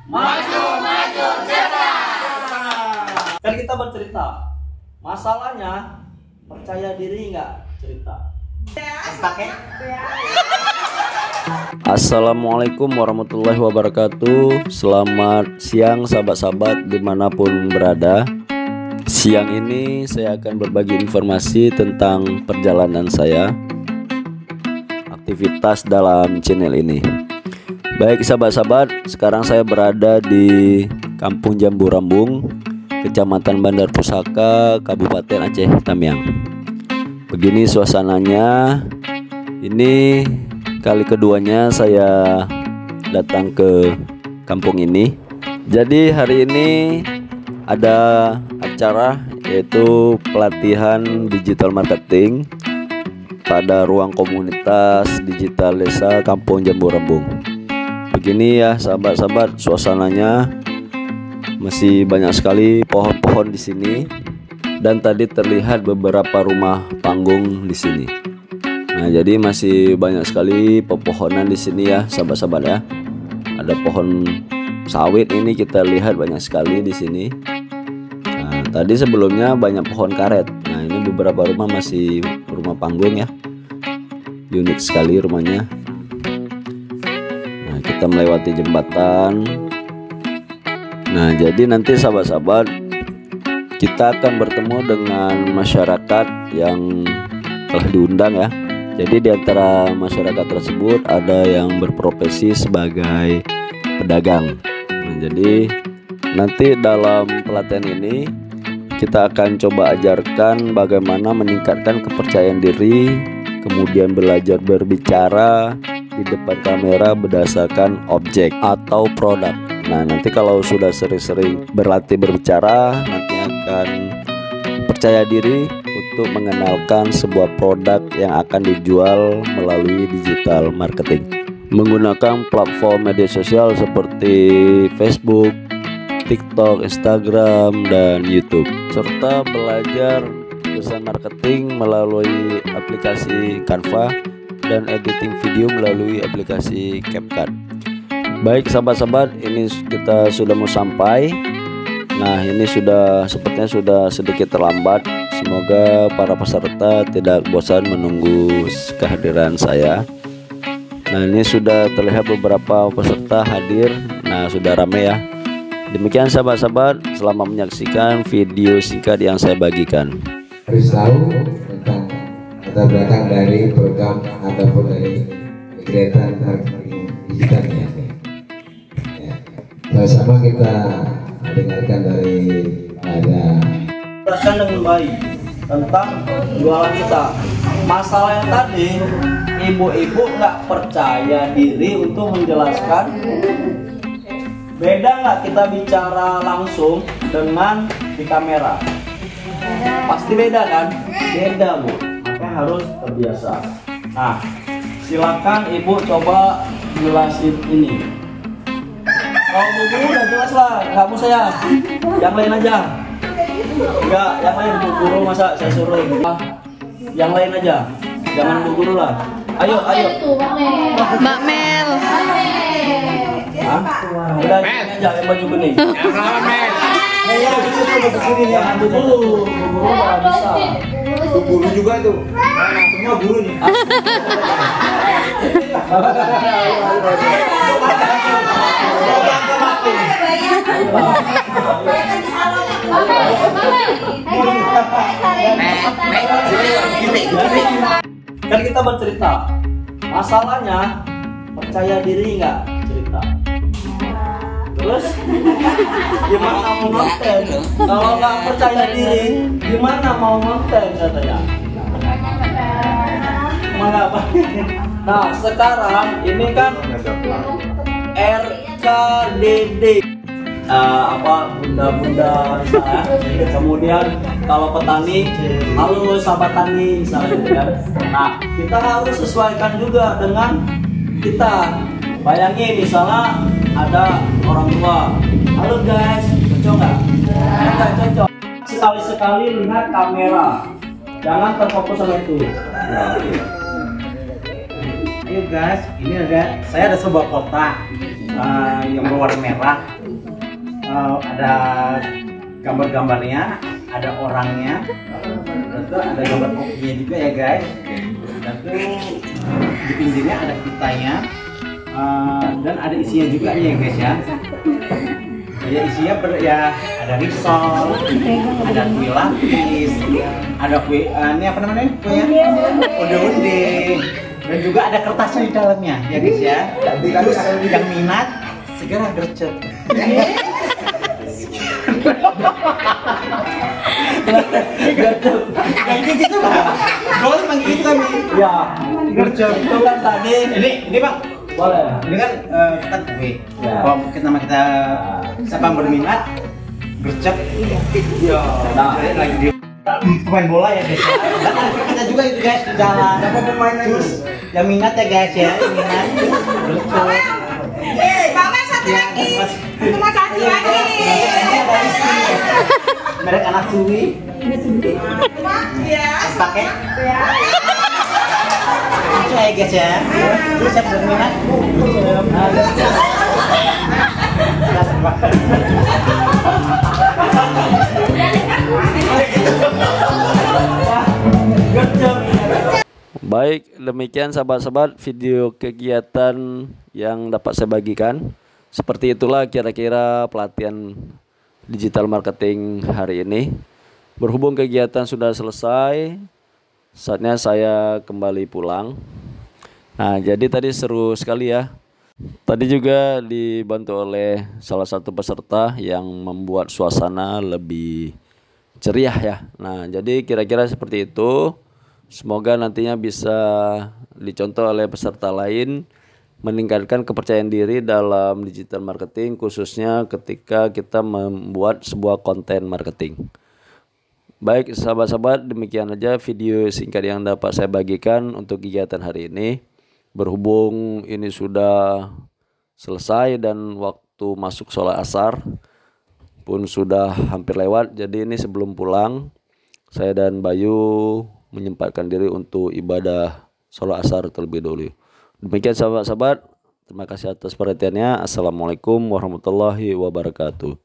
Maju, maju, cerdas. Kan kita bercerita. Masalahnya percaya diri nggak cerita. Assalamualaikum warahmatullahi wabarakatuh. Selamat siang sahabat-sahabat dimanapun berada. Siang ini saya akan berbagi informasi tentang perjalanan saya, aktivitas dalam channel ini. Baik sahabat-sahabat, sekarang saya berada di Kampung Jambu Rambung, Kecamatan Bandar Pusaka, Kabupaten Aceh Tamiang. Begini suasananya. Ini kali keduanya saya datang ke kampung ini. Jadi hari ini ada acara yaitu pelatihan digital marketing pada ruang komunitas digital desa Kampung Jambu Rambung. Begini ya sahabat-sahabat, suasananya masih banyak sekali pohon-pohon di sini dan tadi terlihat beberapa rumah panggung di sini. Nah, jadi masih banyak sekali pepohonan di sini ya sahabat-sahabat ya. Ada pohon sawit ini kita lihat banyak sekali di sini. Nah, tadi sebelumnya banyak pohon karet. Nah, ini beberapa rumah masih rumah panggung ya. Unik sekali rumahnya. Nah, kita melewati jembatan. Nah, jadi nanti sahabat-sahabat kita akan bertemu dengan masyarakat yang telah diundang ya. Jadi di antara masyarakat tersebut ada yang berprofesi sebagai pedagang. Nah, jadi nanti dalam pelatihan ini kita akan coba ajarkan bagaimana meningkatkan kepercayaan diri, kemudian belajar berbicara di depan kamera berdasarkan objek atau produk. Nah, nanti kalau sudah sering-sering berlatih berbicara, nanti akan percaya diri untuk mengenalkan sebuah produk yang akan dijual melalui digital marketing menggunakan platform media sosial seperti Facebook, TikTok, Instagram, dan YouTube, serta belajar desain marketing melalui aplikasi Canva dan editing video melalui aplikasi CapCut. Baik sahabat-sahabat, ini kita sudah mau sampai. Nah, ini sepertinya sudah sedikit terlambat. Semoga para peserta tidak bosan menunggu kehadiran saya. Nah, ini sudah terlihat beberapa peserta hadir. Nah, sudah ramai ya. Demikian sahabat-sahabat, selamat menyaksikan video singkat yang saya bagikan. Harus tahu tentang latar belakang dari program ataupun dari kegiatan marketing digitalnya. Sama-sama kita dengarkan dari Jelaskan dengan baik tentang jualan kita. Masalah yang tadi, ibu-ibu nggak percaya diri untuk menjelaskan. Beda nggak kita bicara langsung dengan di kamera? Pasti beda kan? Beda bu, makanya harus terbiasa. Nah, silakan ibu coba jelasin ini. Kalau bu guru udah jelas lah, nggak mau saya. Yang lain aja. Enggak, yang lain bu guru masa saya suruh. Yang lain aja, jangan bu guru lah. Ayo, ayo. Mbak Mel. Hah? Udah ini aja yang baju kuning. Yang lawan Mel. Jangan bu guru nggak bisa. Bu guru juga tuh. Semua guru nih. Kan kita bercerita. Masalahnya percaya diri nggak cerita. Terus gimana mau nonton? Kalau nggak percaya diri, gimana mau nonton katanya? Mana apa? Nah, sekarang ini kan RKDD. Bunda-bunda misalnya. Kemudian kalau petani, halo sahabat tani misalnya gitu kan. Nah, kita harus sesuaikan juga dengan kita. Bayangin misalnya ada orang tua, halo guys, cocok nggak? Nggak cocok. Sekali-sekali lihat kamera, jangan terfokus sama itu. Ayo guys, ini saya ada sebuah kotak yang berwarna merah. ada gambar-gambarnya, ada orangnya, dan tuh ada gambar kopinya juga ya guys. Dan tuh di pinggirnya ada kitanya, dan ada isinya juga nih ya guys ya. Ya isinya ada risol, ada kue lapis, ada kue ini apa namanya kuenya? Onde-onde. Dan juga ada kertasnya di dalamnya ya guys ya. Terus yang minat segera gercep. Gercep. Yang gitu lah. Boleh manggil gitu kami. Ya, gercep itu kan tadi. Ini Bang. Boleh. Ini kan kita kue. Kalau nama kita siapa yang berminat gercep. Ya. Nah, lagi di pemain bola ya guys. Dan ada kita juga itu guys di jalan. Siapa pemain terus yang minat ya guys ya. Minat. Mama satu lagi. Cuma satu lagi. Merek anak suwi. Ya. Pakai. Itu ya guys ya. Terus yang berminat. Baik, demikian sahabat-sahabat video kegiatan yang dapat saya bagikan. Seperti itulah kira-kira pelatihan digital marketing hari ini. Berhubung kegiatan sudah selesai, saatnya saya kembali pulang. Nah, jadi tadi seru sekali ya. Tadi juga dibantu oleh salah satu peserta yang membuat suasana lebih ceria ya. Nah, jadi kira-kira seperti itu. Semoga nantinya bisa dicontoh oleh peserta lain, meningkatkan kepercayaan diri dalam digital marketing, khususnya ketika kita membuat sebuah konten marketing. Baik sahabat-sahabat, demikian aja video singkat yang dapat saya bagikan untuk kegiatan hari ini. Berhubung ini sudah selesai dan waktu masuk sholat asar pun sudah hampir lewat, jadi ini sebelum pulang saya dan Bayu menyempatkan diri untuk ibadah sholat asar terlebih dahulu. Demikian sahabat-sahabat, terima kasih atas perhatiannya. Assalamualaikum warahmatullahi wabarakatuh.